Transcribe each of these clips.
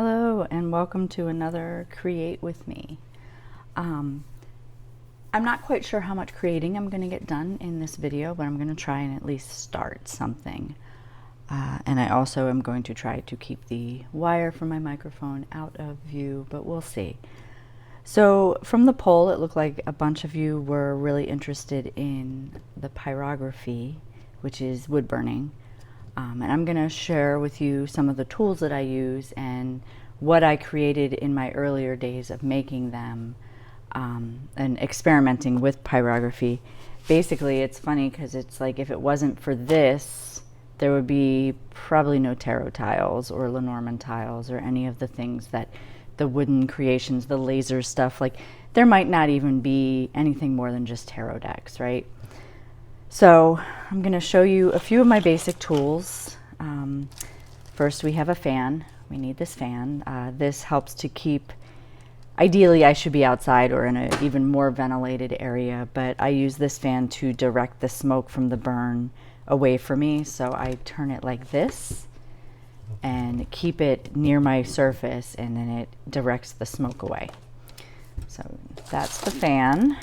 Hello and welcome to another Create With Me. I'm not quite sure how much creating I'm going to get done in this video, but I'm going to try and at least start something. And I also am going to try to keep the wire from my microphone out of view, but we'll see. So from the poll, it looked like a bunch of you were really interested in the pyrography, which is wood burning. And I'm going to share with you some of the tools that I use and what I created in my earlier days of making them and experimenting with pyrography. Basically, it's funny because it's like if it wasn't for this, there would be probably no tarot tiles or Lenormand tiles or any of the things that the wooden creations, the laser stuff, like there might not even be anything more than just tarot decks, right? So I'm going to show you a few of my basic tools. First, we have a fan. We need this fan. This helps to keep, ideally I should be outside or in an even more ventilated area, but I use this fan to direct the smoke from the burn away from me. So I turn it like this and keep it near my surface, and then it directs the smoke away. So that's the fan.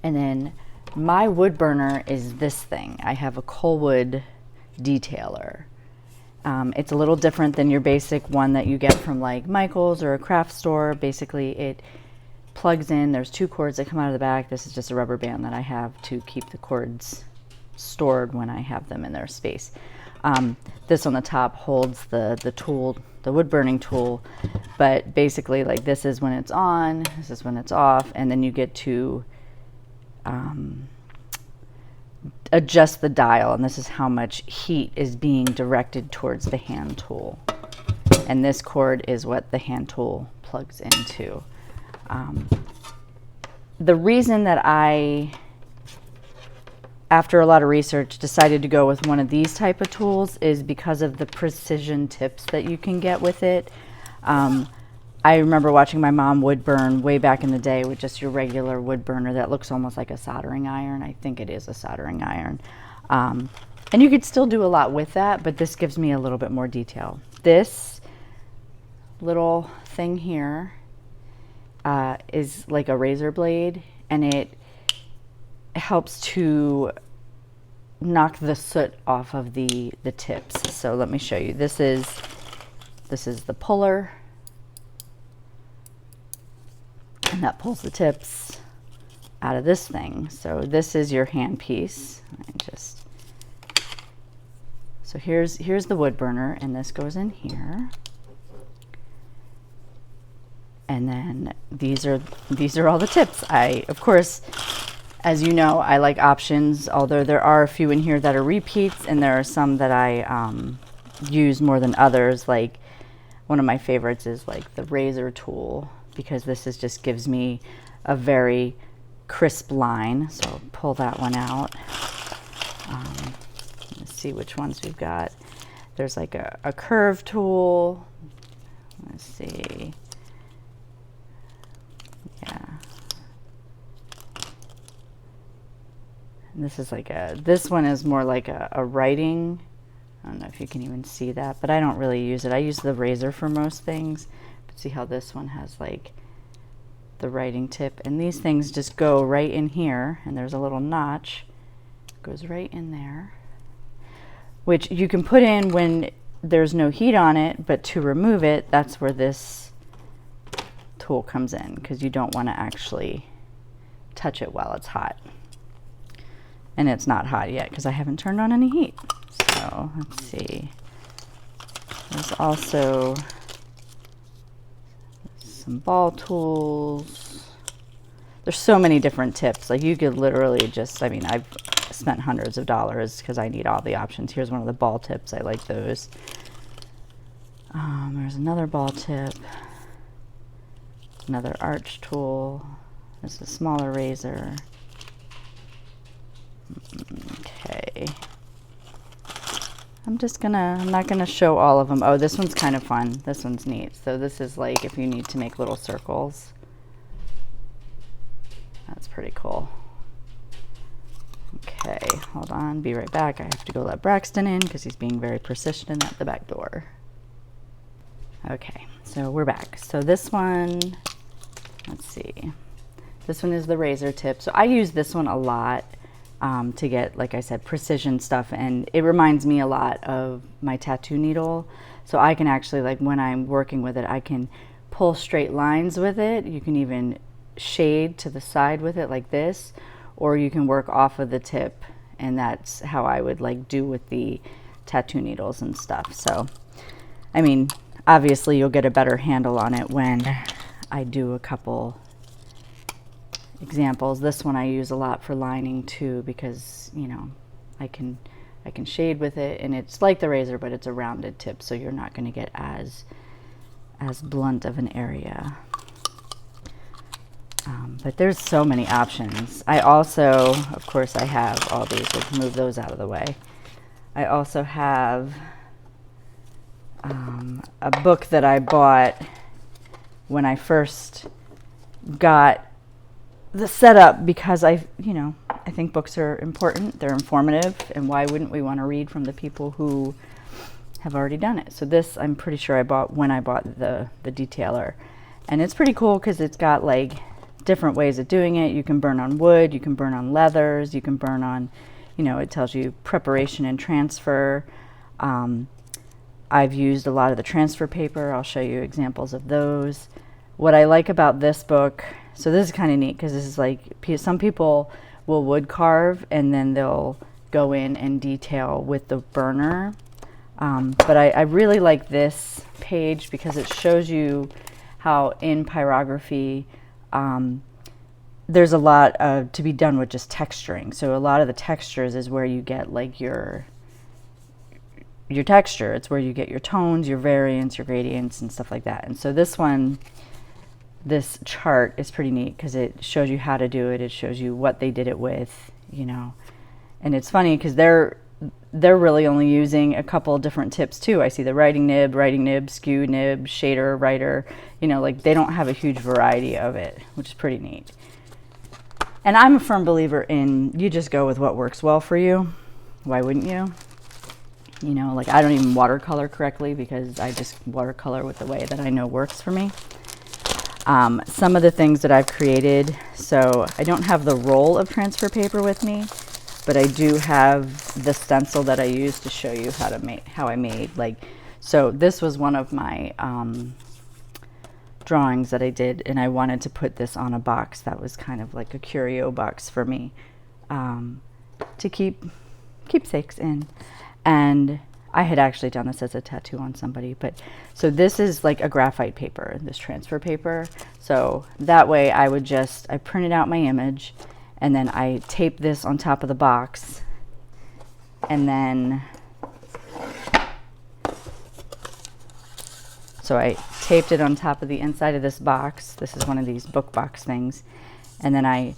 And then my wood burner is this thing. I have a Coalwood detailer. It's a little different than your basic one that you get from like Michael's or a craft store. Basically, it plugs in. There's two cords that come out of the back. This is just a rubber band that I have to keep the cords stored when I have them in their space. This on the top holds the tool, the wood burning tool, but basically like this is when it's on, this is when it's off, and then you get to adjust the dial, and this is how much heat is being directed towards the hand tool. And this cord is what the hand tool plugs into. The reason that I, after a lot of research, decided to go with one of these type of tools is because of the precision tips that you can get with it. I remember watching my mom wood burn way back in the day with just your regular wood burner that looks almost like a soldering iron. I think it is a soldering iron. And you could still do a lot with that, but this gives me a little bit more detail. This little thing here is like a razor blade, and it helps to knock the soot off of the tips. So let me show you. This is the puller, and that pulls the tips out of this thing. So this is your hand piece. So here's the wood burner, and this goes in here. And then these are all the tips. Of course, as you know, I like options, although there are a few in here that are repeats, and there are some that I use more than others. Like one of my favorites is like the razor tool, because this just gives me a very crisp line. So I'll pull that one out. Let's see which ones we've got. There's like a curve tool. Let's see. Yeah. And this is like this one is more like a writing. I don't know if you can even see that, but I don't really use it. I use the razor for most things. But see how this one has like the writing tip, and these things just go right in here, and there's a little notch. It goes right in there, which you can put in when there's no heat on it, but to remove it, that's where this tool comes in, because you don't want to actually touch it while it's hot. And it's not hot yet because I haven't turned on any heat. So let's see. There's also some ball tools. There's so many different tips. Like you could literally just, I mean, I've spent hundreds of dollars because I need all the options. Here's one of the ball tips. I like those. There's another ball tip. Another arch tool. There's a smaller razor. Okay. I'm not gonna show all of them. Oh, this one's kind of fun. This one's neat. So this is like if you need to make little circles. That's pretty cool. Okay, hold on, be right back. I have to go let Braxton in because he's being very persistent at the back door. Okay, so we're back. So this one, let's see. This one is the razor tip. So I use this one a lot to get, like I said, precision stuff, and it reminds me a lot of my tattoo needle. So I can actually, like when I'm working with it, I can pull straight lines with it. You can even shade to the side with it like this, or you can work off of the tip, and that's how I would like do with the tattoo needles and stuff. So, I mean, obviously you'll get a better handle on it when I do a couple examples. This one I use a lot for lining too, because you know I can shade with it, and it's like the razor, but it's a rounded tip, so you're not going to get as blunt of an area. But there's so many options. I also, of course, I have all these. Let's move those out of the way. I also have a book that I bought when I first got the setup, because I think books are important. They're informative, and why wouldn't we want to read from the people who have already done it? So this, I'm pretty sure I bought when I bought the detailer, and it's pretty cool because it's got like different ways of doing it. You can burn on wood, you can burn on leathers, you can burn on, it tells you preparation and transfer. I've used a lot of the transfer paper. I'll show you examples of those. What I like about this book, so this is kind of neat because this is like, some people will wood carve and then they'll go in and detail with the burner. But I really like this page because it shows you how in pyrography there's a lot to be done with just texturing. So a lot of the textures is where you get like your texture. It's where you get your tones, your variants, your gradients, and stuff like that. And so this chart is pretty neat because it shows you how to do it. It shows you what they did it with, and it's funny because they're really only using a couple different tips too. I see the writing nib, skew nib, shader, writer, like they don't have a huge variety of it, which is pretty neat. And I'm a firm believer in, you just go with what works well for you. Why wouldn't you? Like I don't even watercolor correctly because I just watercolor with the way that I know works for me. Some of the things that I've created, so I don't have the roll of transfer paper with me, but I do have the stencil that I used to show you how I made. So this was one of my drawings that I did, and I wanted to put this on a box that was kind of like a curio box for me to keep keepsakes in. And I had actually done this as a tattoo on somebody, but so this is like a graphite paper, this transfer paper. So that way I printed out my image, and then I taped this on top of the box, and then so I taped it on top of the inside of this box. This is one of these book box things, and then I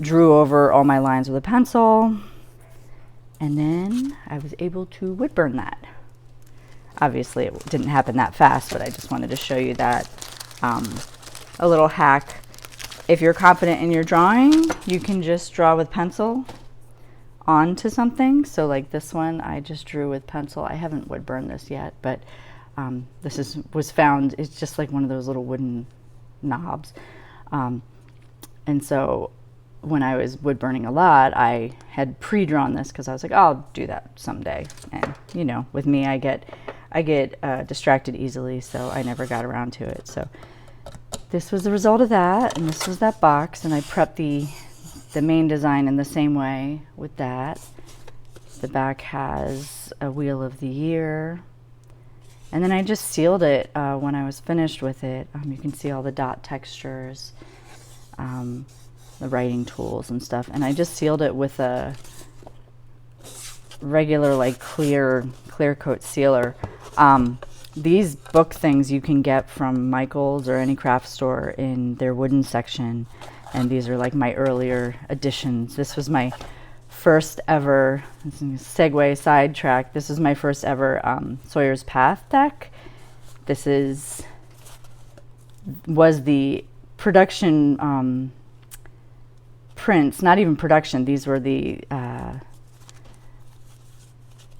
drew over all my lines with a pencil. And then I was able to wood burn that. Obviously it didn't happen that fast, but I just wanted to show you that. A little hack. If you're confident in your drawing, you can just draw with pencil onto something. So like this one, I just drew with pencil. I haven't wood burned this yet, but this was found. It's just like one of those little wooden knobs. And so when I was wood burning a lot, I had pre-drawn this because I was like, I'll do that someday. And with me, I get distracted easily, so I never got around to it. So this was the result of that, and this was that box, and I prepped the main design in the same way with that. The back has a wheel of the year, and then I just sealed it when I was finished with it. You can see all the dot textures. The writing tools and stuff, and I just sealed it with a regular like clear coat sealer. These book things you can get from Michael's or any craft store in their wooden section, and these are like my earlier editions. This was my first ever sidetrack. This is my first ever Sawyer's Path deck. This was the production prints, not even production, these were the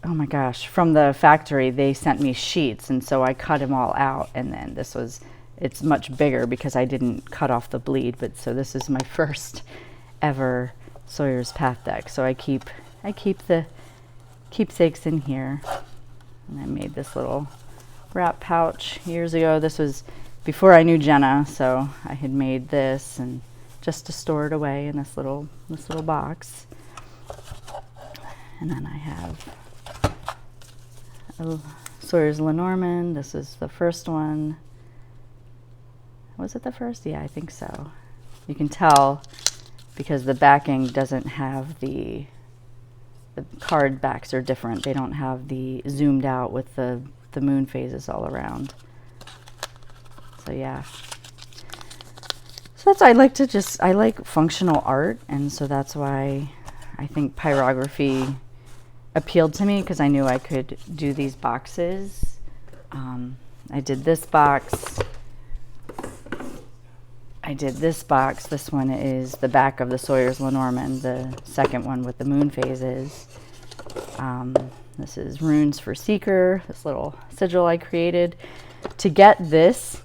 oh my gosh, from the factory, they sent me sheets, and so I cut them all out, and then it's much bigger because I didn't cut off the bleed, but so this is my first ever Sawyer's Path deck. So I keep the keepsakes in here, and I made this little wrap pouch years ago. This was before I knew Jenna, so I had made this and just to store it away in this little box. And then I have Sawyer's Lenormand. This is the first one. Was it the first? Yeah, I think so. You can tell because the backing doesn't have the card backs are different. They don't have the zoomed out with the moon phases all around. So yeah. So I like functional art, and so that's why I think pyrography appealed to me, because I knew I could do these boxes. I did this box. This one is the back of the Sawyer's Lenormand, the second one with the moon phases. This is Runes for Seeker, this little sigil I created. To get this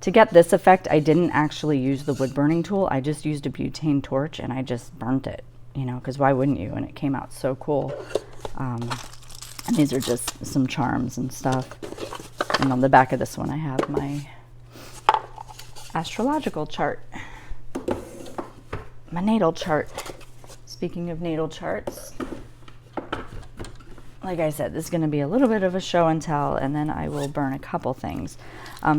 effect, I didn't actually use the wood burning tool. I just used a butane torch and I just burnt it, you know, because why wouldn't you? And it came out so cool. And these are just some charms and stuff. And on the back of this one, I have my astrological chart, my natal chart. Speaking of natal charts, like I said, this is going to be a little bit of a show and tell, and then I will burn a couple things.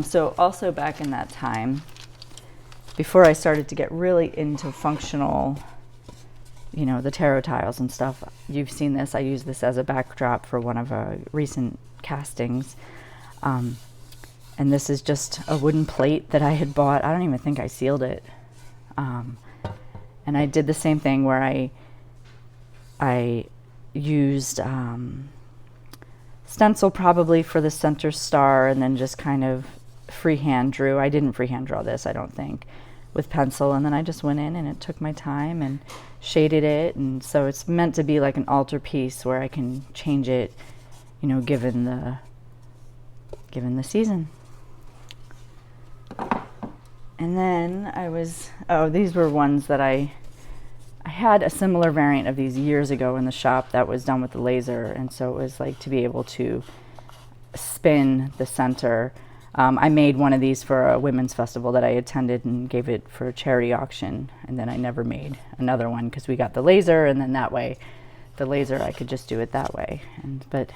So also back in that time, before I started to get really into functional, you know, the tarot tiles and stuff, you've seen this. I use this as a backdrop for one of our recent castings. And this is just a wooden plate that I had bought. I don't even think I sealed it. And I did the same thing where I used stencil probably for the center star, and then just kind of freehand drew. I didn't freehand draw this, I don't think, with pencil. And then I just went in and it took my time and shaded it. And so it's meant to be like an altar piece where I can change it, you know, given the season. And then these were ones that I had a similar variant of these years ago in the shop that was done with the laser, and so it was like to be able to spin the center. I made one of these for a women's festival that I attended and gave it for a charity auction, and then I never made another one because we got the laser, and then that way, the laser, I could just do it that way. But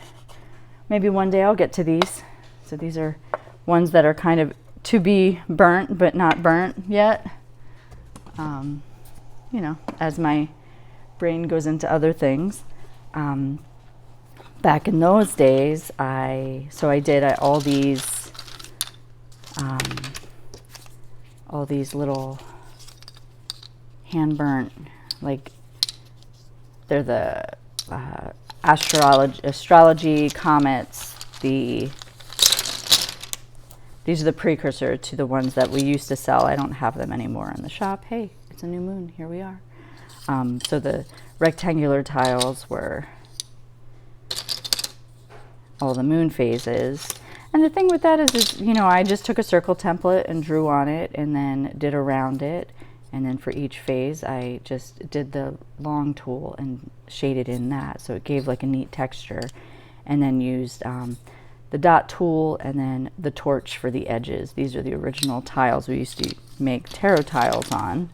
maybe one day I'll get to these. So these are ones that are kind of to be burnt, but not burnt yet. You know, as my brain goes into other things. Back in those days, I did all these little hand burnt, like they're the astrology comets. These are the precursor to the ones that we used to sell. I don't have them anymore in the shop. Hey, it's a new moon. Here we are. So the rectangular tiles were all the moon phases. And the thing with that is, you know, I just took a circle template and drew on it and then did around it. And then for each phase, I just did the long tool and shaded in that. So it gave like a neat texture. And then used the dot tool and then the torch for the edges. These are the original tiles we used to make tarot tiles on.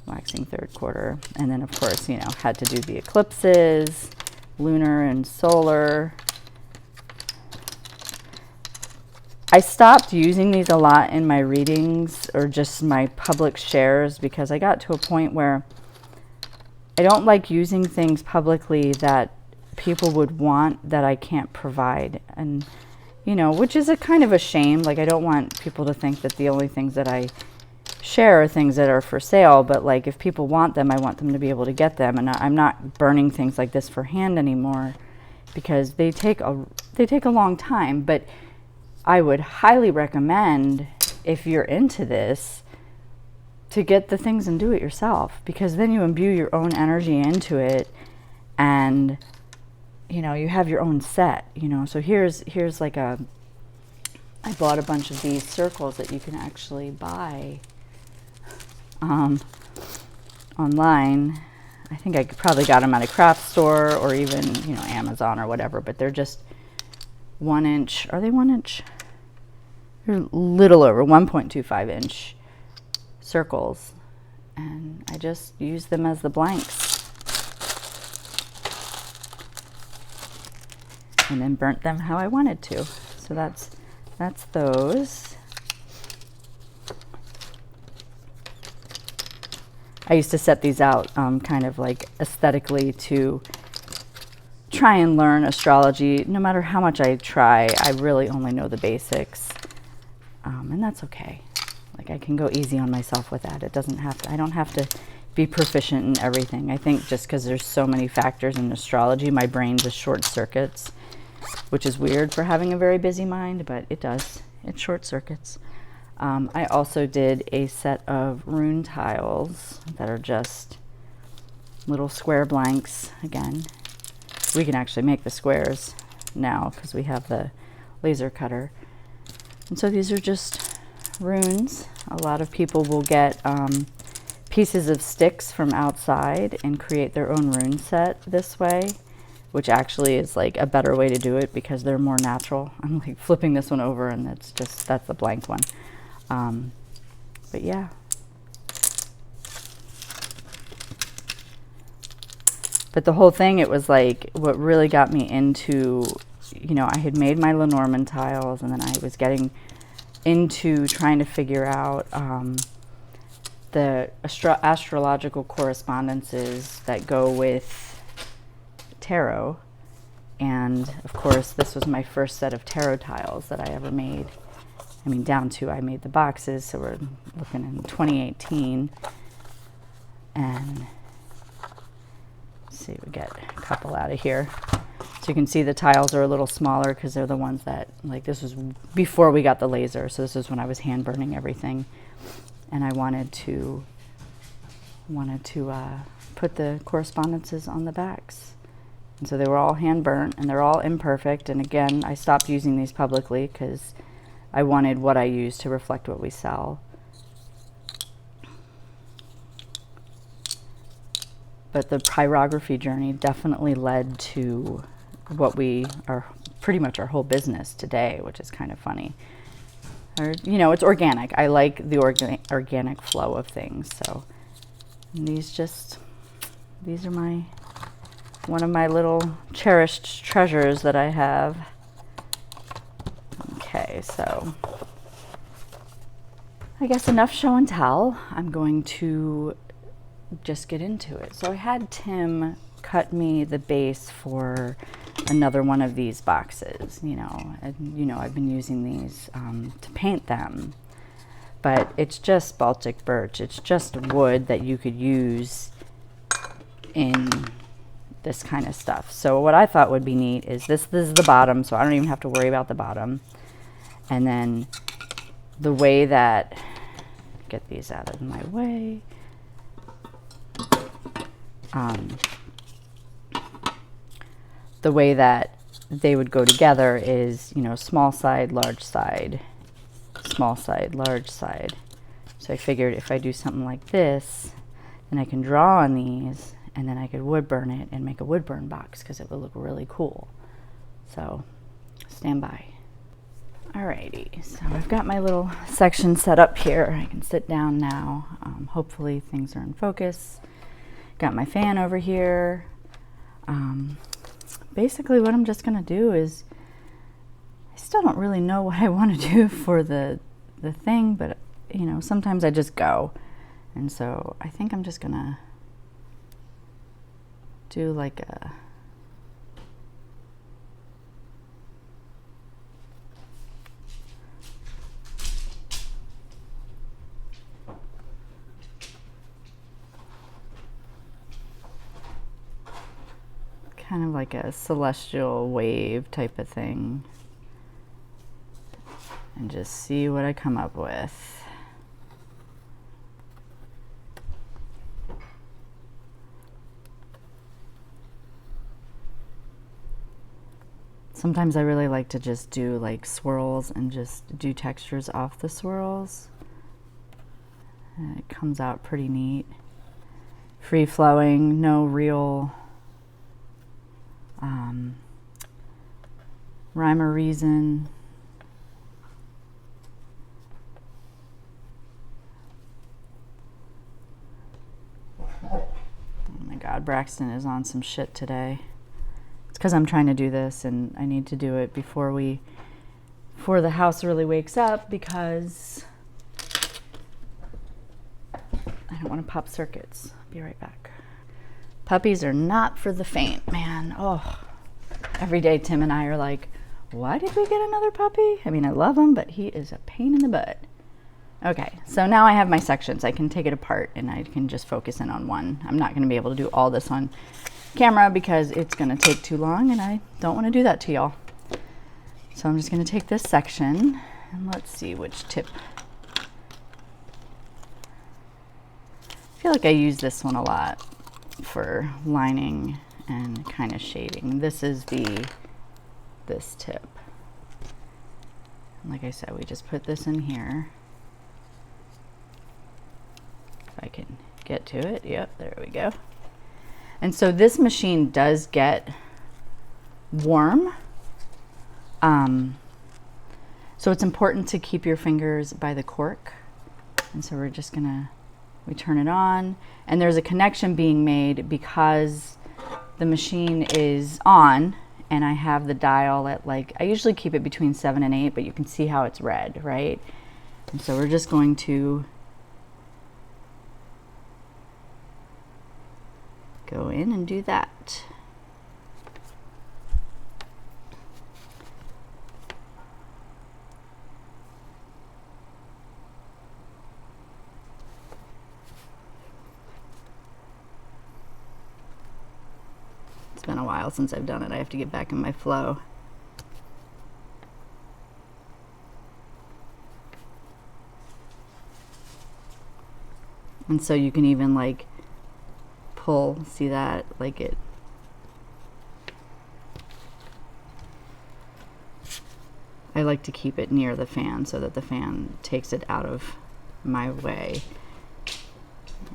Waxing third quarter. And then of course, you know, had to do the eclipses, lunar and solar. I stopped using these a lot in my readings or just my public shares because I got to a point where I don't like using things publicly that people would want that I can't provide. And, you know, which is a kind of a shame. Like, I don't want people to think that the only things that I share are things that are for sale, but like if people want them, I want them to be able to get them. And I'm not burning things like this for hand anymore because they take a long time. But I would highly recommend, if you're into this, to get the things and do it yourself, because then you imbue your own energy into it and you know, you have your own set, you know. So here's like I bought a bunch of these circles that you can actually buy online. I think I probably got them at a craft store or even, you know, Amazon or whatever, but they're just 1 inch. Are they 1 inch? They're a little over 1.25 inch circles, and I just use them as the blanks and then burnt them how I wanted to. So that's those. I used to set these out kind of like aesthetically to try and learn astrology. No matter how much I try, I really only know the basics, and that's okay. Like, I can go easy on myself with that. It doesn't have to, I don't have to be proficient in everything. I think just because there's so many factors in astrology, my brain just short circuits, which is weird for having a very busy mind, but it does. It short circuits. I also did a set of rune tiles that are just little square blanks. Again, we can actually make the squares now because we have the laser cutter. And so these are just runes. A lot of people will get pieces of sticks from outside and create their own rune set this way, which actually is like a better way to do it because they're more natural. I'm like flipping this one over and that's the blank one. But yeah. But the whole thing, it was like what really got me into, you know, I had made my Lenormand tiles, and then I was getting into trying to figure out the astrological correspondences that go with tarot. And of course, this was my first set of tarot tiles that I ever made. I mean, down to I made the boxes, so we're looking in 2018. And let's see, we get a couple out of here. So you can see the tiles are a little smaller because they're the ones that, like, this was before we got the laser, so this is when I was hand burning everything. And I wanted to put the correspondences on the backs. And so they were all hand burnt, and they're all imperfect. And again, I stopped using these publicly because I wanted what I use to reflect what we sell. But the pyrography journey definitely led to what we are, pretty much our whole business today, which is kind of funny. Or, you know, it's organic. I like the organic flow of things. So these are one of my little cherished treasures that I have. Okay, so I guess enough show and tell. I'm going to just get into it. So I had Tim cut me the base for another one of these boxes, you know, and you know, I've been using these to paint them, but it's just Baltic birch. It's just wood that you could use in this kind of stuff. So what I thought would be neat is this is the bottom, so I don't even have to worry about the bottom. And then the way that, get these out of my way. The way that they would go together is, you know, small side, large side, small side, large side. So I figured if I do something like this, then I can draw on these, and then I could wood burn it and make a wood burn box because it would look really cool. So stand by. Alrighty, so I've got my little section set up here. I can sit down now. Hopefully things are in focus. Got my fan over here. Basically what I'm just going to do is, I still don't really know what I want to do for the thing, but you know, sometimes I just go. And so I think I'm just going to do like a kind of like a celestial wave type of thing, and just see what I come up with. Sometimes I really like to just do like swirls and just do textures off the swirls. And it comes out pretty neat. Free flowing, no real rhyme or reason. Oh my God, Braxton is on some shit today. It's because I'm trying to do this and I need to do it before the house really wakes up, because I don't want to pop circuits. I'll be right back. Puppies are not for the faint, man. Oh, every day Tim and I are like, why did we get another puppy? I mean, I love him, but he is a pain in the butt. Okay, so now I have my sections. I can take it apart and I can just focus in on one. I'm not going to be able to do all this on camera because it's going to take too long and I don't want to do that to y'all. So I'm just going to take this section and let's see which tip. I feel like I use this one a lot for lining and kind of shading. This is this tip. And like I said, we just put this in here. If I can get to it. Yep, there we go. And so this machine does get warm. So it's important to keep your fingers by the cork. And so we're just gonna, we turn it on, and there's a connection being made because the machine is on and I have the dial at like, I usually keep it between 7 and 8, but you can see how it's red, right? And so we're just going to go in and do that. It's been a while since I've done it. I have to get back in my flow. And so you can even like pull, see that, like it. I like to keep it near the fan so that the fan takes it out of my way.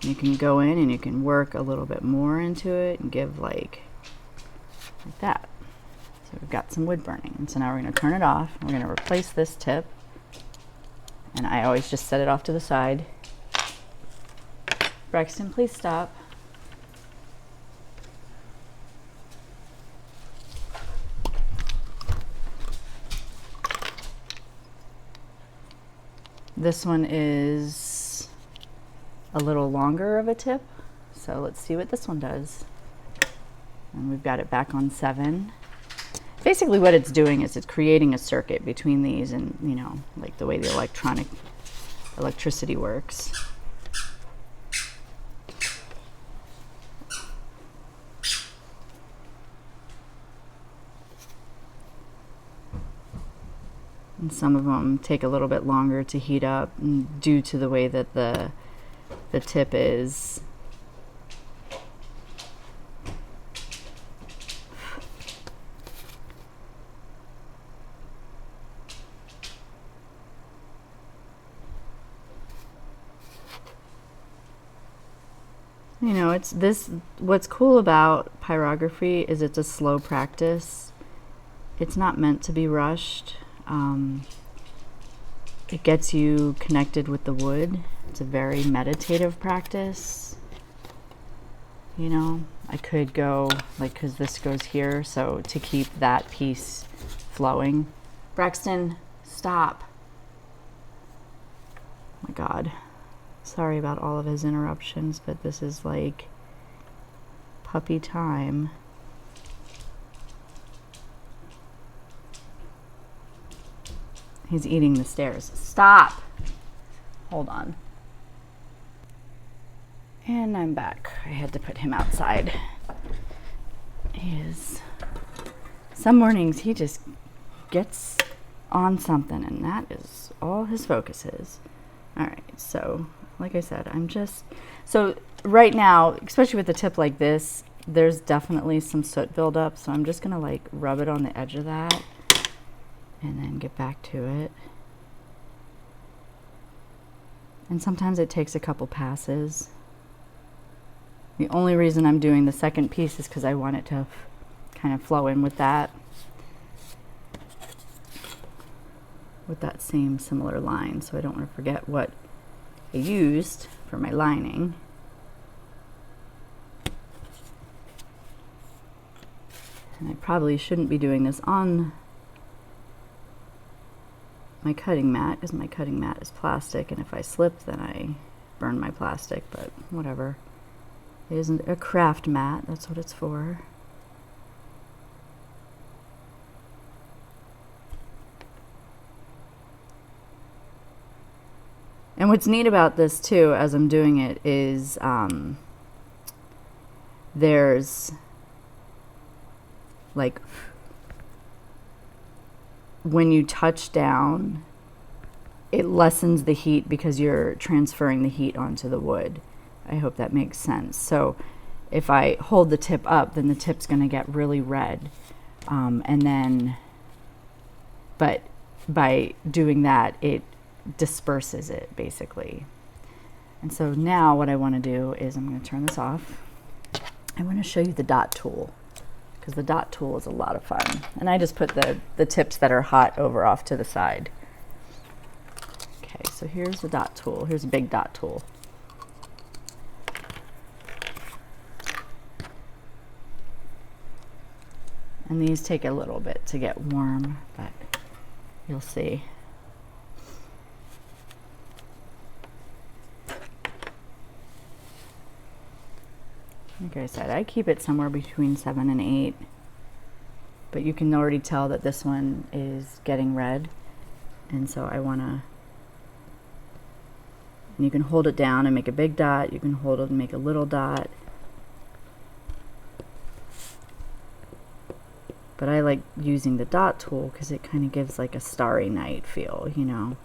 You can go in and you can work a little bit more into it and give like that. So we've got some wood burning. And so now we're going to turn it off. We're going to replace this tip. And I always just set it off to the side. Braxton, please stop. This one is a little longer of a tip, so let's see what this one does. And we've got it back on 7. Basically what it's doing is it's creating a circuit between these, and you know, like the way the electricity works. And some of them take a little bit longer to heat up due to the way that the tip is. You know, it's this, what's cool about pyrography is it's a slow practice. It's not meant to be rushed. It gets you connected with the wood. It's a very meditative practice. You know, I could go like, because this goes here, so to keep that piece flowing. Braxton, stop. Oh my God. Sorry about all of his interruptions, but this is like puppy time. He's eating the stairs. Stop. Hold on. And I'm back. I had to put him outside. Some mornings he just gets on something, and that is all his focus is. All right, so like I said, so right now, especially with a tip like this, there's definitely some soot buildup, so I'm just gonna like rub it on the edge of that and then get back to it. And sometimes it takes a couple passes. The only reason I'm doing the second piece is because I want it to kind of flow in with that same similar line, so I don't want to forget what I used for my lining. And I probably shouldn't be doing this on my cutting mat, because my cutting mat is plastic, and if I slip then I burn my plastic, but whatever. It isn't a craft mat, that's what it's for. And what's neat about this too, as I'm doing it, is there's like, when you touch down, it lessens the heat because you're transferring the heat onto the wood. I hope that makes sense. So if I hold the tip up, then the tip's going to get really red. And then, but by doing that, it disperses it basically. And so now what I want to do is, I'm going to turn this off. I want to show you the dot tool, because the dot tool is a lot of fun. And I just put the tips that are hot over off to the side. Okay, so here's the dot tool. Here's a big dot tool. And these take a little bit to get warm, but you'll see. Like I said, I keep it somewhere between 7 and 8, but you can already tell that this one is getting red, and so I want to, and you can hold it down and make a big dot, you can hold it and make a little dot, but I like using the dot tool because it kind of gives like a starry night feel, you know.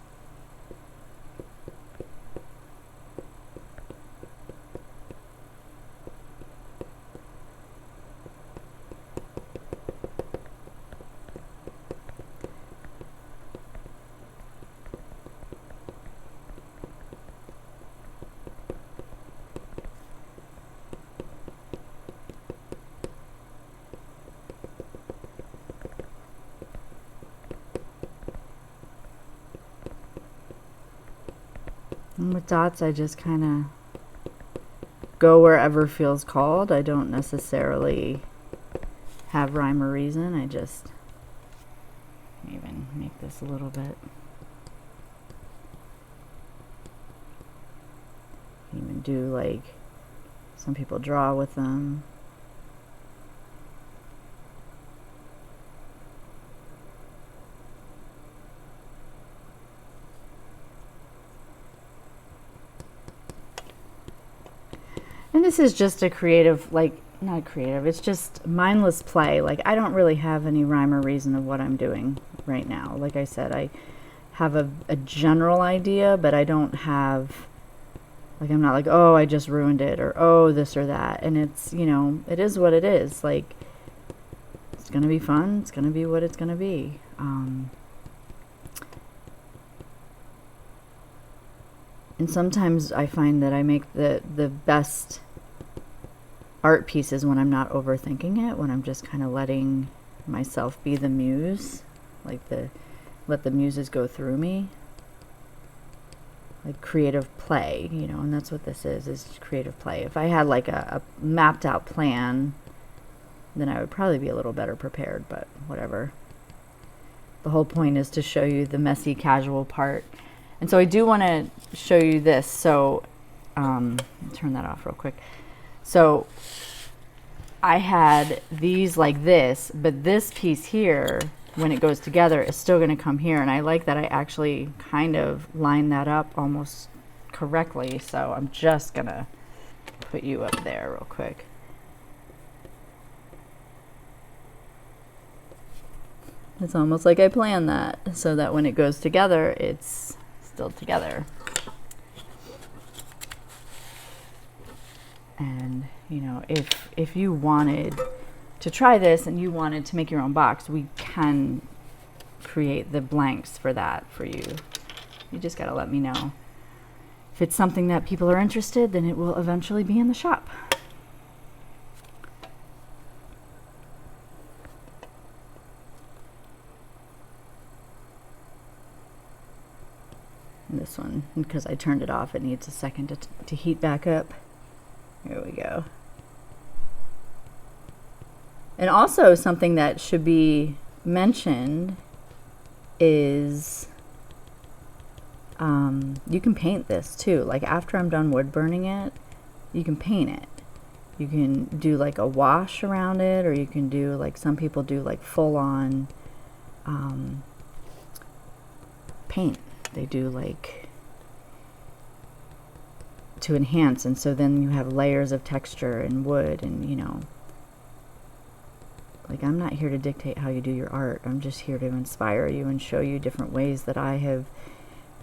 And with dots, I just kind of go wherever feels called. I don't necessarily have rhyme or reason. I just even make this a little bit. Even do like, some people draw with them. And this is just a creative, like, not creative, it's just mindless play. Like, I don't really have any rhyme or reason of what I'm doing right now. Like I said, I have a general idea, but I don't have, like, I'm not like, oh, I just ruined it, or oh, this or that. And it's, you know, it is what it is. Like, it's going to be fun. It's going to be what it's going to be. And sometimes I find that I make the best art pieces when I'm not overthinking it, when I'm just kind of letting myself be the muse, like let the muses go through me, like creative play, you know. And that's what this is creative play. If I had like a mapped out plan, then I would probably be a little better prepared, but whatever. The whole point is to show you the messy casual part. And so I do want to show you this. So turn that off real quick. So I had these like this, but this piece here, when it goes together, is still going to come here. And I like that I actually kind of line that up almost correctly. So I'm just going to put you up there real quick. It's almost like I planned that, so that when it goes together, it's still together. And You know, if you wanted to try this and you wanted to make your own box, we can create the blanks for that for you. You just got to let me know. If it's something that people are interested, then it will eventually be in the shop. And this one, because I turned it off, it needs a second to heat back up. Here we go. And also something that should be mentioned is you can paint this too. Like after I'm done wood burning it, you can paint it. You can do like a wash around it, or you can do like some people do like full on paint. They do like to enhance, and so then you have layers of texture and wood, and you know, like I'm not here to dictate how you do your art. I'm just here to inspire you and show you different ways that I have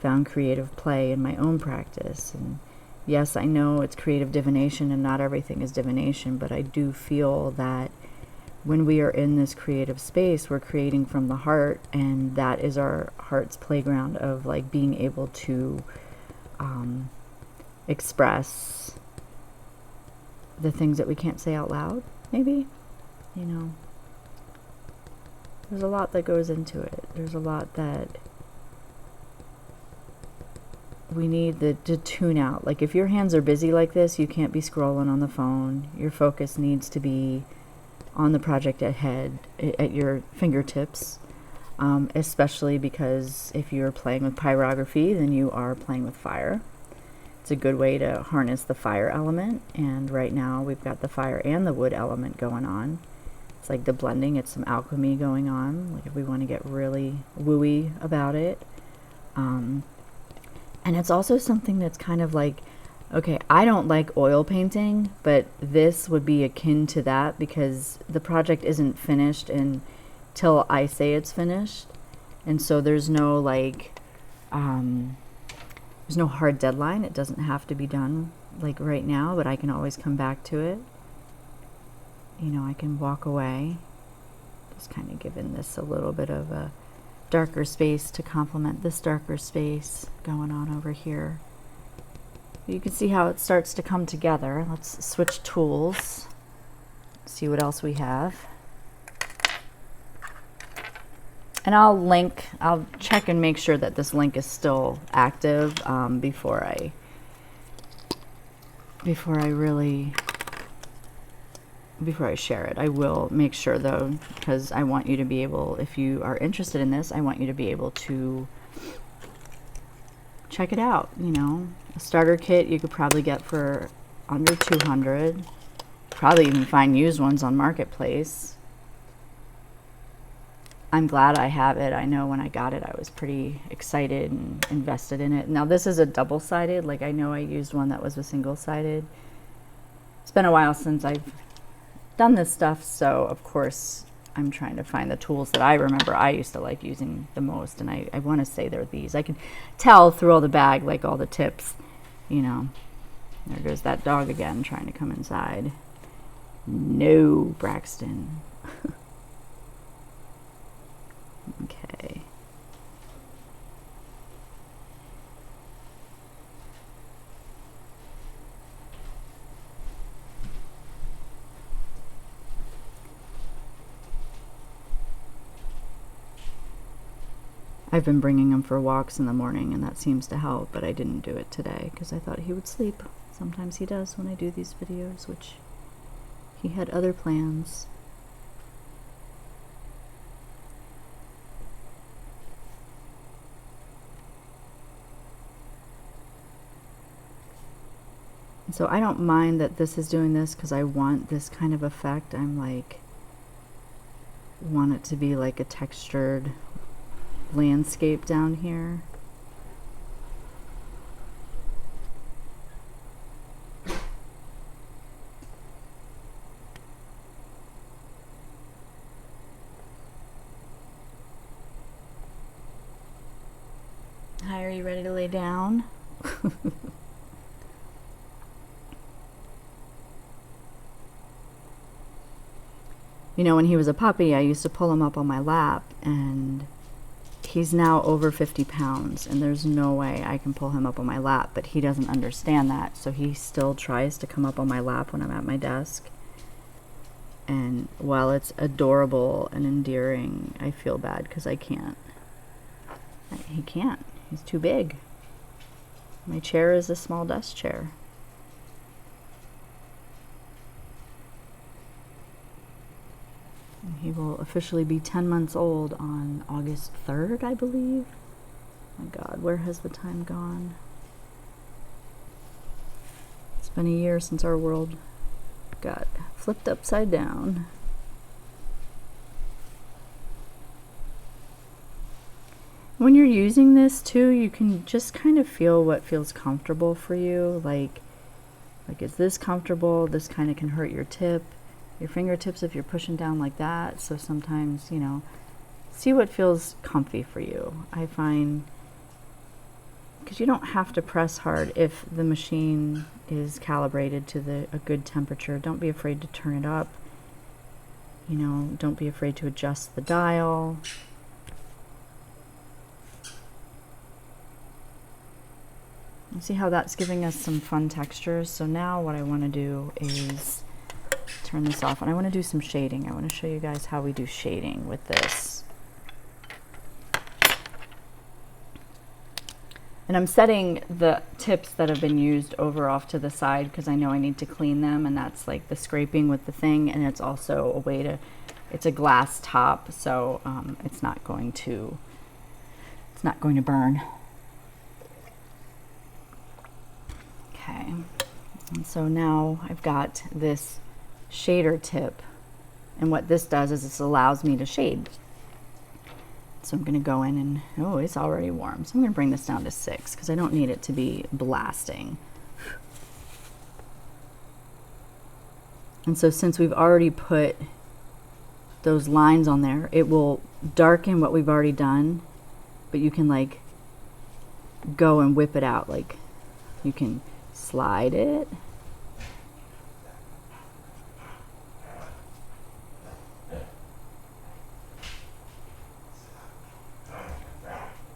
found creative play in my own practice. And yes, I know it's creative divination and not everything is divination, but I do feel that when we are in this creative space, we're creating from the heart, and that is our heart's playground of like being able to express the things that we can't say out loud, maybe. You know, there's a lot that goes into it. There's a lot that we need to tune out. Like if your hands are busy like this, you can't be scrolling on the phone. Your focus needs to be on the project ahead, at your fingertips, especially because if you're playing with pyrography, then you are playing with fire. It's a good way to harness the fire element, and right now we've got the fire and the wood element going on. It's like the blending, it's some alchemy going on, like if we want to get really wooey about it. And it's also something that's kind of like, okay, I don't like oil painting, but this would be akin to that because the project isn't finished until I say it's finished. And so there's no like, there's no hard deadline. It doesn't have to be done like right now, but I can always come back to it. You know, I can walk away. Just kind of giving this a little bit of a darker space to complement this darker space going on over here. You can see how it starts to come together. Let's switch tools, see what else we have. And I'll check and make sure that this link is still active before I share it. I will make sure though, because I want you to be able, if you are interested in this, I want you to be able to check it out. You know, a starter kit you could probably get for under 200. Probably even find used ones on Marketplace. I'm glad I have it. I know when I got it, I was pretty excited and invested in it. Now this is a double-sided. Like I know I used one that was a single-sided. It's been a while since I've done this stuff, so of course I'm trying to find the tools that I remember I used to like using the most, and I want to say they're these. I can tell through all the bag, like all the tips, you know. There goes that dog again trying to come inside. No, Braxton. Okay. I've been bringing him for walks in the morning, and that seems to help, but I didn't do it today because I thought he would sleep. Sometimes he does when I do these videos, which he had other plans. So I don't mind that this is doing this because I want this kind of effect. I'm like, want it to be like a textured landscape down here. Hi, are you ready to lay down? You know, when he was a puppy, I used to pull him up on my lap, and he's now over 50 pounds, and there's no way I can pull him up on my lap, but he doesn't understand that, so he still tries to come up on my lap when I'm at my desk. And while it's adorable and endearing, I feel bad because I can't. He can't. He's too big. My chair is a small desk chair. He will officially be 10 months old on August 3rd, I believe. My God, where has the time gone? It's been a year since our world got flipped upside down. When you're using this too, you can just kind of feel what feels comfortable for you. Like is this comfortable? This kind of can hurt your tip, your fingertips if you're pushing down like that. So sometimes, you know, see what feels comfy for you. I find, because you don't have to press hard if the machine is calibrated to a good temperature. Don't be afraid to turn it up. You know, don't be afraid to adjust the dial. And see how that's giving us some fun textures. So now what I want to do is turn this off, and I want to do some shading. I want to show you guys how we do shading with this. And I'm setting the tips that have been used over off to the side because I know I need to clean them, and that's like the scraping with the thing, and it's also a way to, it's a glass top, so it's not going to burn. Okay, and so now I've got this shader tip, and what this does is this allows me to shade. So I'm going to go in and, oh, it's already warm. So I'm going to bring this down to 6 because I don't need it to be blasting. And so since we've already put those lines on there, it will darken what we've already done, but you can like go and whip it out. Like you can slide it.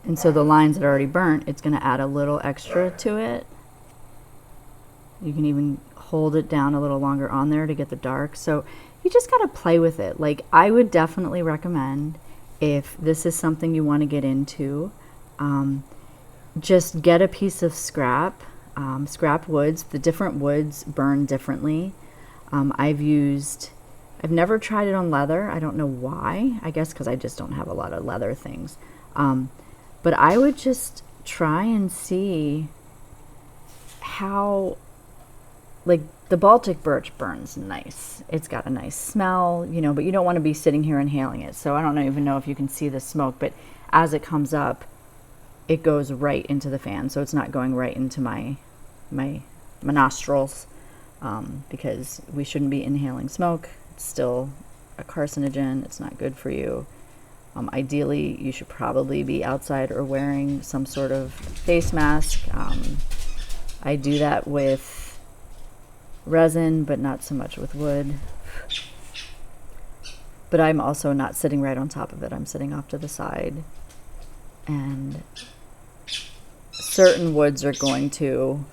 And so the lines that are already burnt, it's going to add a little extra to it. You can even hold it down a little longer on there to get the dark. So you just got to play with it. Like I would definitely recommend, if this is something you want to get into, just get a piece of scrap woods. The different woods burn differently. I've never tried it on leather. I don't know why. I guess because I just don't have a lot of leather things. But I would just try and see how, like the Baltic birch burns nice. It's got a nice smell, you know, but you don't want to be sitting here inhaling it. So I don't even know if you can see the smoke, but as it comes up, it goes right into the fan. So it's not going right into my nostrils, because we shouldn't be inhaling smoke. It's still a carcinogen. It's not good for you. Ideally, you should probably be outside or wearing some sort of face mask. I do that with resin, but not so much with wood. But I'm also not sitting right on top of it. I'm sitting off to the side. And certain woods are going to...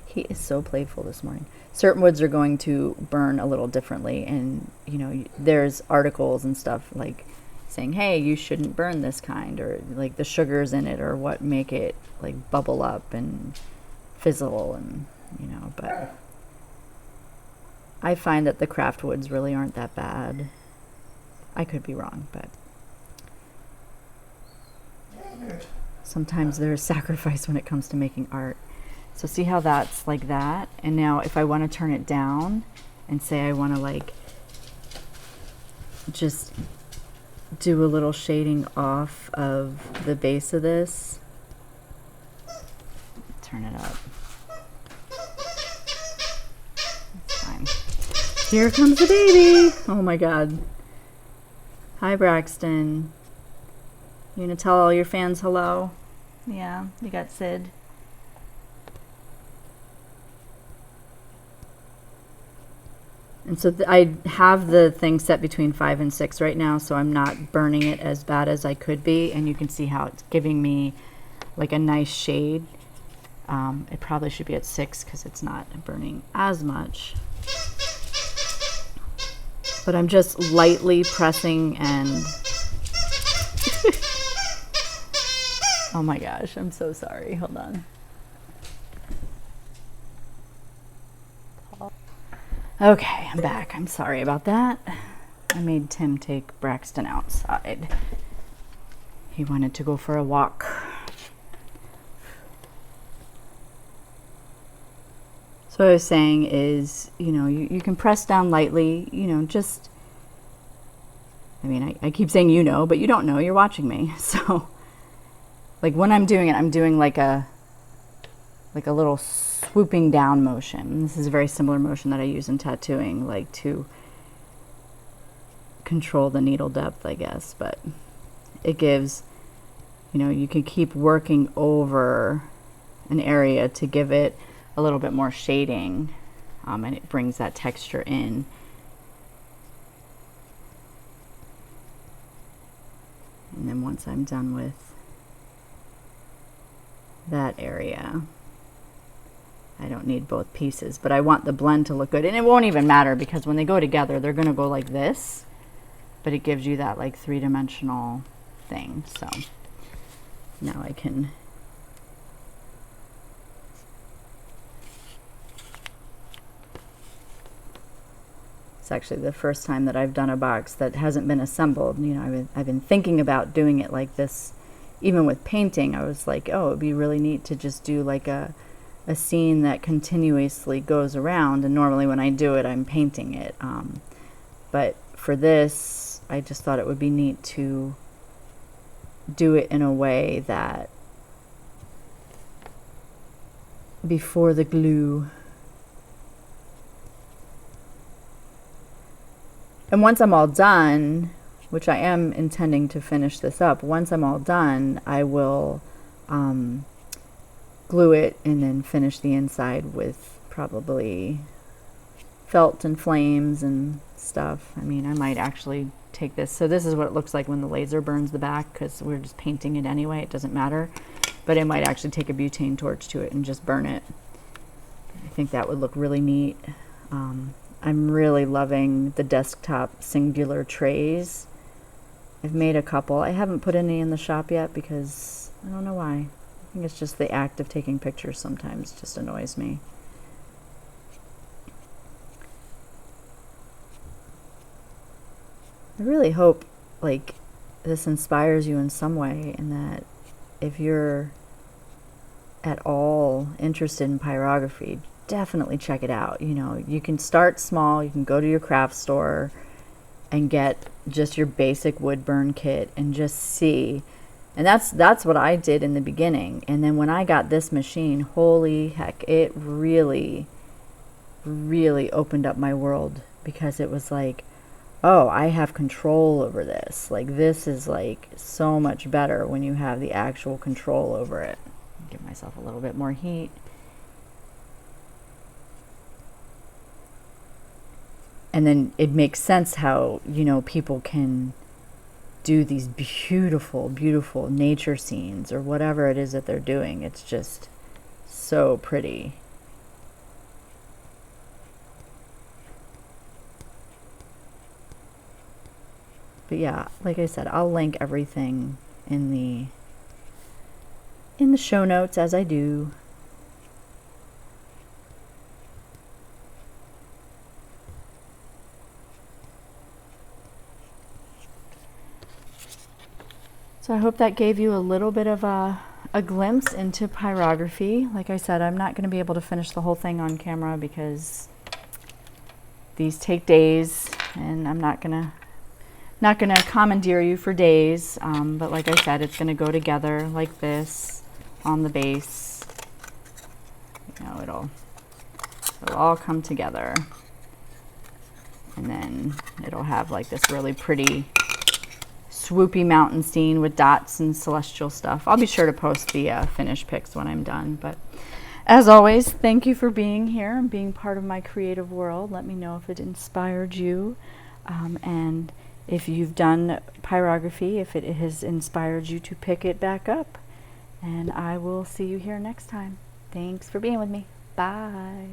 He is so playful this morning. Certain woods are going to burn a little differently, and you know, there's articles and stuff like saying, hey, you shouldn't burn this kind, or like the sugars in it or what make it like bubble up and fizzle, and you know, but I find that the craft woods really aren't that bad. I could be wrong, but sometimes there's sacrifice when it comes to making art. So see how that's like that? And now if I want to turn it down and say I want to like just do a little shading off of the base of this, turn it up. That's fine. Here comes the baby. Oh my God. Hi, Braxton. You gonna tell all your fans hello? Yeah, you got Sid. And so I have the thing set between 5 and 6 right now, so I'm not burning it as bad as I could be. And you can see how it's giving me like a nice shade. It probably should be at 6 because it's not burning as much. But I'm just lightly pressing and... Oh my gosh, I'm so sorry. Hold on. Okay, I'm back. I'm sorry about that. I made Tim take Braxton outside. He wanted to go for a walk. So what I was saying is, you know, you can press down lightly, you know, just, I mean, I keep saying you know, but you don't know, you're watching me. So, like when I'm doing it, I'm doing like a little swooping down motion. This is a very similar motion that I use in tattooing, like to control the needle depth, I guess. But it gives, you know, you can keep working over an area to give it a little bit more shading, and it brings that texture in. And then once I'm done with that area, I don't need both pieces, but I want the blend to look good. And it won't even matter because when they go together, they're going to go like this, but it gives you that like three-dimensional thing. So now I can it's actually the first time that I've done a box that hasn't been assembled. You know, I've been thinking about doing it like this. Even with painting, I was like, oh, it'd be really neat to just do like a scene that continuously goes around. And normally when I do it, I'm painting it. But for this, I just thought it would be neat to do it in a way that before the glue. And once I'm all done, which I am intending to finish this up, once I'm all done, I will glue it and then finish the inside with probably felt and flames and stuff. I mean, I might actually take this. So this is what it looks like when the laser burns the back, because we're just painting it anyway. It doesn't matter. But I might actually take a butane torch to it and just burn it. I think that would look really neat. I'm really loving the desktop singular trays. I've made a couple. I haven't put any in the shop yet because I don't know why. I think it's just the act of taking pictures sometimes just annoys me. I really hope like this inspires you in some way, and that if you're at all interested in pyrography, definitely check it out. You know, you can start small. You can go to your craft store and get just your basic wood burn kit and just see. And that's what I did in the beginning. And then when I got this machine, holy heck, it really, really opened up my world, because it was like, oh, I have control over this. Like, this is like so much better when you have the actual control over it. Give myself a little bit more heat. And then it makes sense how, you know, people can do these beautiful, beautiful nature scenes or whatever it is that they're doing. It's just so pretty. But yeah, like I said, I'll link everything in the show notes as I do. So I hope that gave you a little bit of a glimpse into pyrography. Like I said, I'm not going to be able to finish the whole thing on camera because these take days, and I'm not gonna commandeer you for days. But like I said, it's going to go together like this on the base. You know, it'll all come together, and then it'll have like this really pretty swoopy mountain scene with dots and celestial stuff. I'll be sure to post the finished pics when I'm done. But As always, thank you for being here and being part of my creative world. Let me know if it inspired you, and if you've done pyrography, if it has inspired you to pick it back up. And I will see you here next time. Thanks for being with me. Bye.